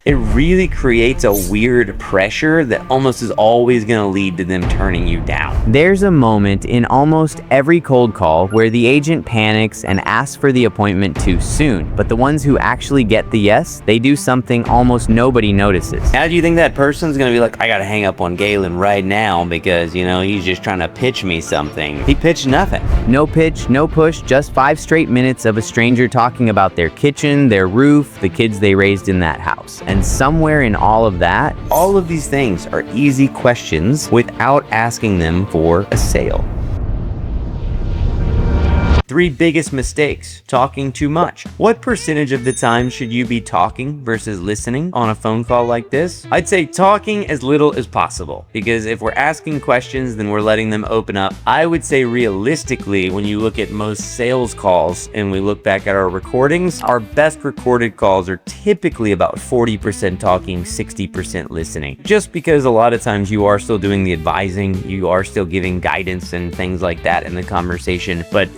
It really creates a weird pressure that almost is always going to lead to them turning you down. There's a moment in almost every cold call where the agent panics and asks for the appointment too soon, but the ones who actually get the yes, they do something almost nobody notices. How do you think that person's going to be like, I got to hang up on Galen right now because, he's just trying to pitch me something. He pitched nothing. No pitch, no push, just 5 straight minutes of a stranger talking about their kitchen, their roof, the kids they raised in that house. And somewhere in all of that, all of these things are easy questions without asking them for a sale. 3 biggest mistakes. Talking too much. What percentage of the time should you be talking versus listening on a phone call like this? I'd say talking as little as possible, because if we're asking questions, then we're letting them open up. I would say realistically, when you look at most sales calls and we look back at our recordings, our best recorded calls are typically about 40% talking, 60% listening. Just because a lot of times you are still doing the advising, you are still giving guidance and things like that in the conversation. But,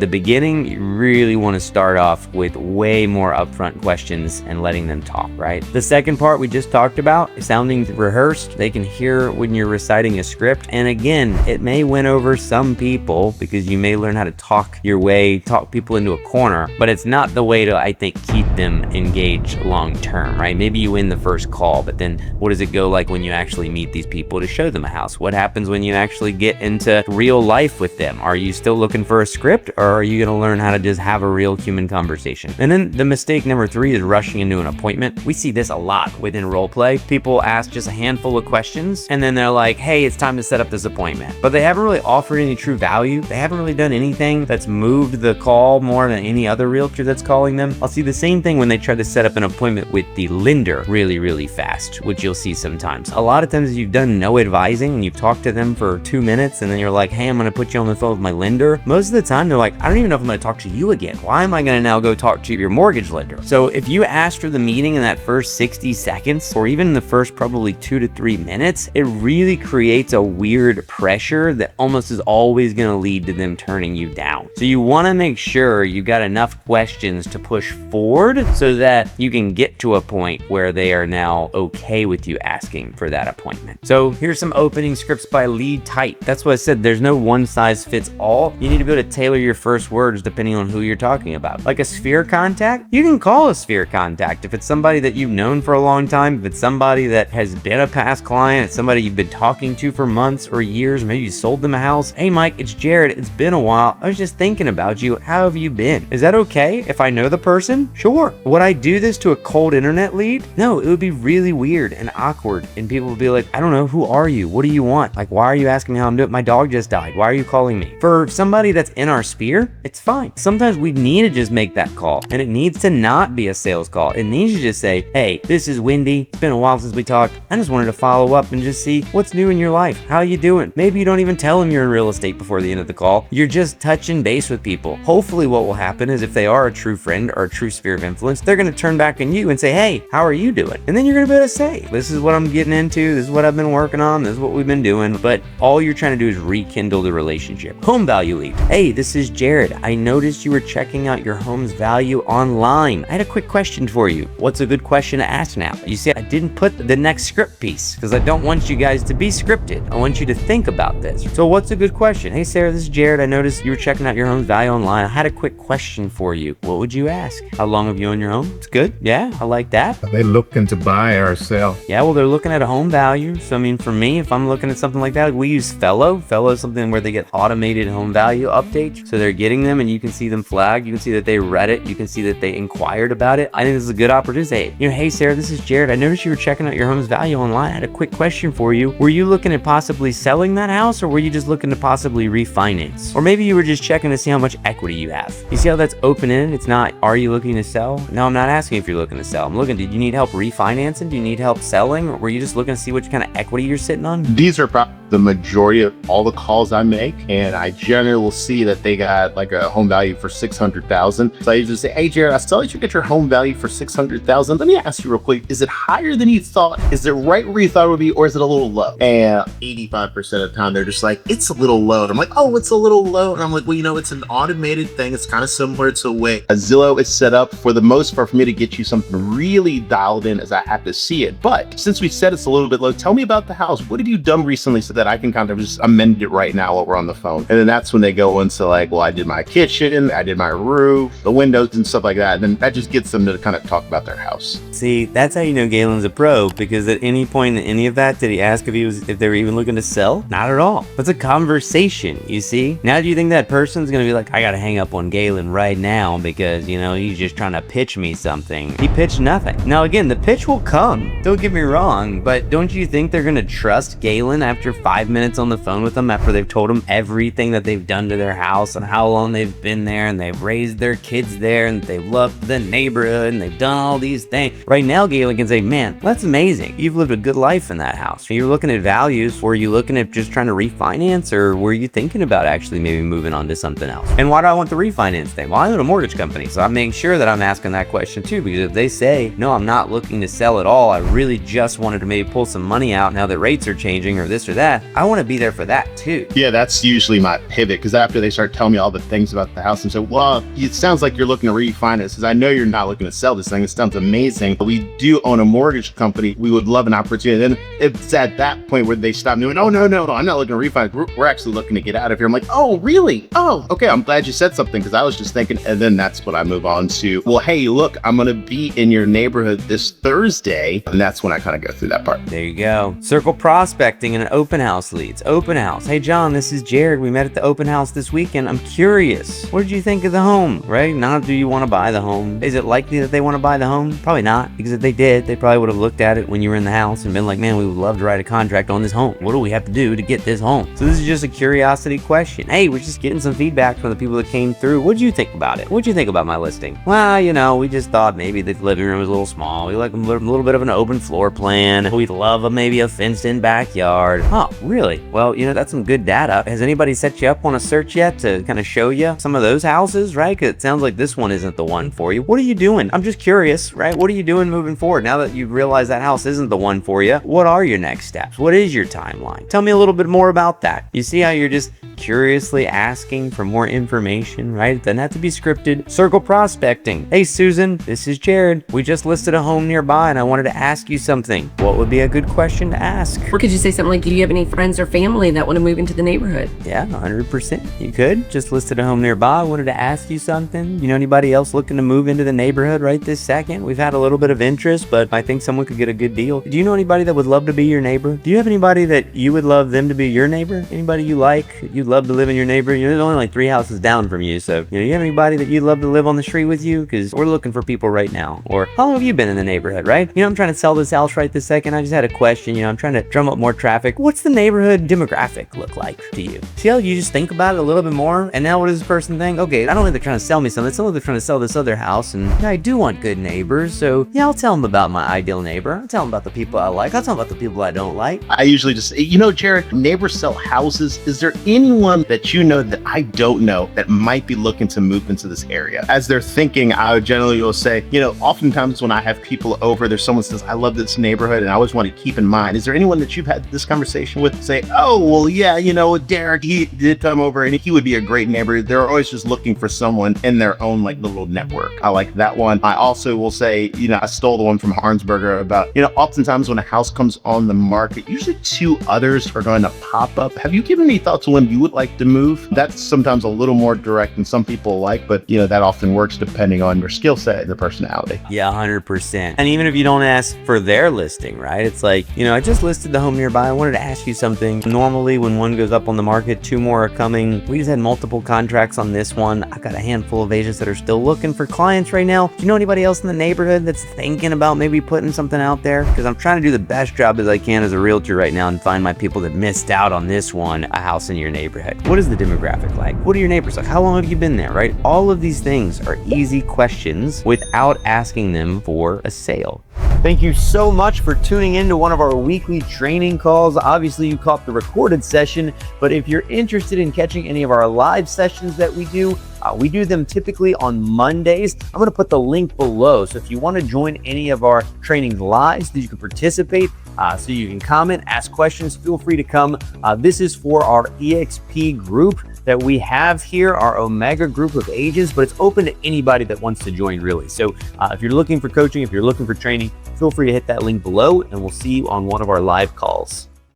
the beginning, you really want to start off with way more upfront questions and letting them talk, right? The second part we just talked about, sounding rehearsed. They can hear when you're reciting a script. And again, it may win over some people because you may learn how to talk your way, talk people into a corner, but it's not the way to, I think, keep them engaged long term, right? Maybe you win the first call, but then what does it go like when you actually meet these people to show them a house? What happens when you actually get into real life with them? Are you still looking for a script, or are you going to learn how to just have a real human conversation? And then the mistake number 3 is rushing into an appointment. We see this a lot within role play. People ask just a handful of questions and then they're like, hey, it's time to set up this appointment. But they haven't really offered any true value. They haven't really done anything that's moved the call more than any other realtor that's calling them. I'll see the same thing when they try to set up an appointment with the lender really, really fast, which you'll see sometimes. A lot of times you've done no advising and you've talked to them for 2 minutes and then you're like, hey, I'm going to put you on the phone with my lender. Most of the time they're like, I don't even know if I'm going to talk to you again. Why am I going to now go talk to your mortgage lender? So if you ask for the meeting in that first 60 seconds, or even the first probably 2 to 3 minutes, it really creates a weird pressure that almost is always going to lead to them turning you down. So you want to make sure you got enough questions to push forward so that you can get to a point where they are now okay with you asking for that appointment. So here's some opening scripts by lead type. That's what I said. There's no one size fits all. You need to be able to tailor your first words depending on who you're talking about. Like a sphere contact, you can call a sphere contact if it's somebody that you've known for a long time, if it's somebody that has been a past client, it's somebody you've been talking to for months or years, maybe you sold them a house. Hey Mike, it's Jared, it's been a while. I was just thinking about you. How have you been? Is that okay if I know the person? Sure. Would I do this to a cold internet lead? No, it would be really weird and awkward and people would be like, I don't know, who are you? What do you want? Like, why are you asking me how I'm doing? My dog just died. Why are you calling me? For somebody that's in our sphere, it's fine. Sometimes we need to just make that call and it needs to not be a sales call. It needs to just say, hey, this is Wendy. It's been a while since we talked. I just wanted to follow up and just see what's new in your life. How you doing? Maybe you don't even tell them you're in real estate before the end of the call. You're just touching base with people. Hopefully what will happen is if they are a true friend or a true sphere of influence, they're going to turn back on you and say, hey, how are you doing? And then you're going to be able to say, this is what I'm getting into. This is what I've been working on. This is what we've been doing. But all you're trying to do is rekindle the relationship. Home value lead. Hey, this is Jared. I noticed you were checking out your home's value online. I had a quick question for you. What's a good question to ask now? You see, I didn't put the next script piece because I don't want you guys to be scripted. I want you to think about this. So what's a good question? Hey, Sarah, this is Jared. I noticed you were checking out your home's value online. I had a quick question for you. What would you ask? How long have you owned your home? It's good. Yeah, I like that. Are they looking to buy or sell? Yeah, well, they're looking at a home value. So, I mean, for me, if I'm looking at something like that, we use Fellow. Fellow is something where they get automated home value updates. So they're getting them and you can see them flagged. You can see that they read it. You can see that they inquired about it. I think this is a good opportunity to say, hey, Sarah, this is Jared. I noticed you were checking out your home's value online. I had a quick question for you. Were you looking at possibly selling that house or were you just looking to possibly refinance? Or maybe you were just checking to see how much equity you have. You see how that's open-ended? It's not, are you looking to sell? No, I'm not asking if you're looking to sell. I'm looking, did you need help refinancing? Do you need help selling? Or were you just looking to see what kind of equity you're sitting on? These are the majority of all the calls I make, and I generally will see that they got like a home value for 600,000. So I usually say, hey Jared, I saw that you get your home value for 600,000. Let me ask you real quick, is it higher than you thought? Is it right where you thought it would be, or is it a little low? And 85% of the time they're just like, it's a little low. And I'm like, oh, it's a little low. And I'm like, well, you know, it's an automated thing. It's kind of similar to the way a Zillow is set up. For the most part, for me to get you something really dialed in, as I have to see it. But since we said it's a little bit low, tell me about the house. What have you done recently so that I can kind of just amend it right now while we're on the phone? And then that's when they go into like, well, I did my kitchen, I did my roof, the windows and stuff like that. And then that just gets them to kind of talk about their house. See, that's how you know Galen's a pro, because at any point in any of that, did he ask if they were even looking to sell? Not at all. It's a conversation, you see? Now, do you think that person's gonna be like, I gotta hang up on Galen right now because, you know, he's just trying to pitch me something? He pitched nothing. Now, again, the pitch will come. Don't get me wrong, but don't you think they're gonna trust Galen after 5 minutes on the phone with them after they've told him everything that they've done to their house and how long they've been there and they've raised their kids there and they love the neighborhood and they've done all these things? Right now, Galen can say, man, that's amazing. You've lived a good life in that house. You're looking at values. Were you looking at just trying to refinance, or were you thinking about actually maybe moving on to something else? And why do I want the refinance thing? Well, I own a mortgage company, so I'm making sure that I'm asking that question too, because if they say, no, I'm not looking to sell at all, I really just wanted to maybe pull some money out now that rates are changing or this or that, I want to be there for that too. Yeah, that's usually my pivot, because after they start telling me all the things about the house and say, well, it sounds like you're looking to refinance, because I know you're not looking to sell this thing. It sounds amazing. But we do own a mortgage company. We would love an opportunity. And then it's at that point where they stop doing, oh, no, I'm not looking to refinance. We're actually looking to get out of here. I'm like, oh, really? Oh, okay. I'm glad you said something, because I was just thinking. And then that's what I move on to. Well, hey, look, I'm going to be in your neighborhood this Thursday. And that's when I kind of go through that part. There you go. Circle prospecting and open house leads. Open house. Hey, John, this is Jared. We met at the open house this weekend. I'm curious. What did you think of the home, right? Not do you want to buy the home? Is it likely that they want to buy the home? Probably not, because if they did, they probably would have looked at it when you were in the house and been like, man, we would love to write a contract on this home. What do we have to do to get this home? So this is just a curiosity question. Hey, we're just getting some feedback from the people that came through. What'd you think about it? What'd you think about my listing? Well, you know, we just thought maybe the living room was a little small. We like a little bit of an open floor plan. We'd love maybe a fenced-in backyard. Oh, really? Well, you know, that's some good data. Has anybody set you up on a search yet to kind of show you some of those houses, right? Because it sounds like this one isn't the one for you. What are you doing? I'm just curious, right? What are you doing moving forward? Now that you realize that house isn't the one for you, what are your next steps? What is your timeline? Tell me a little bit more about that. You see how you're just curiously asking for more information, right? It doesn't have to be scripted. Circle prospecting. Hey, Susan, this is Jared. We just listed a home nearby and I wanted to ask you something. What would be a good question to ask? Or could you say something like, do you have any friends or family that want to move into the neighborhood? Yeah, 100%. You could. Just listed a home nearby. I wanted to ask you something. You know anybody else looking to move into the neighborhood right this second? We've had a little bit of interest, but I think someone could get a good deal. Do you know anybody that would love to be your neighbor? Do you have anybody that you would love them to be your neighbor? Anybody you like, you'd love to live in your neighbor? You know, there's only like 3 houses down from you, so you have anybody that you'd love to live on the street with you? Because we're looking for people right now. Or how long have you been in the neighborhood, right? You know, I'm trying to sell this house right this second. I just had a question. You know, I'm trying to drum up more traffic. What's the neighborhood demographic look like to you? See how you just think about it a little bit more? And now what does this person think? Okay, I don't think they're trying to sell me something. It's only they're trying to sell this other house, and yeah, I do want good neighbors. So yeah, I'll tell them about my ideal neighbor. I'll tell them about the people I like. I'll tell them about the people I don't like. I usually just, you know, Jared, neighbors sell houses. Is there anyone that you know that I don't know that might be looking to move into this area? As they're thinking, I generally will say, you know, oftentimes when I have people over, there's someone says, I love this neighborhood and I always want to keep in mind. Is there anyone that you've had this conversation with say, oh, well, yeah, you know, Derek, he did come over and he would be a great neighbor. They're always just looking for someone in their own like little network. I like that one. I also will say, you know, I stole the one from Harnsberger about, you know, oftentimes when a house comes on the market, usually 2 others are going to pop up. Have you given any thought to when you would like to move? That's sometimes a little more direct than some people like, but you know, that often works depending on your skill set and the personality. Yeah, 100%. And even if you don't ask for their listing, right? It's like, you know, I just listed the home nearby. I wanted to ask you something. Normally when one goes up on the market, 2 more are coming. We just had multiple contracts on this one. I've got a handful of agents that are still looking for clients right now. Do you know anybody else in the neighborhood that's thinking about maybe putting something out there? Because I'm trying to do the best job as I can as a realtor right now and find my people that missed out on this one, a house in your neighborhood. What is the demographic like? What are your neighbors like? How long have you been there, right? All of these things are easy questions without asking them for a sale. Thank you so much for tuning in to one of our weekly training calls. Obviously, you caught the recorded session, but if you're interested in catching any of our live sessions that we do them typically on Mondays. I'm going to put the link below. So if you want to join any of our trainings live so you can participate, so you can comment, ask questions, feel free to come. This is for our EXP group that we have here, our Omega group of agents, but it's open to anybody that wants to join, really. So if you're looking for coaching, if you're looking for training, feel free to hit that link below, and we'll see you on one of our live calls.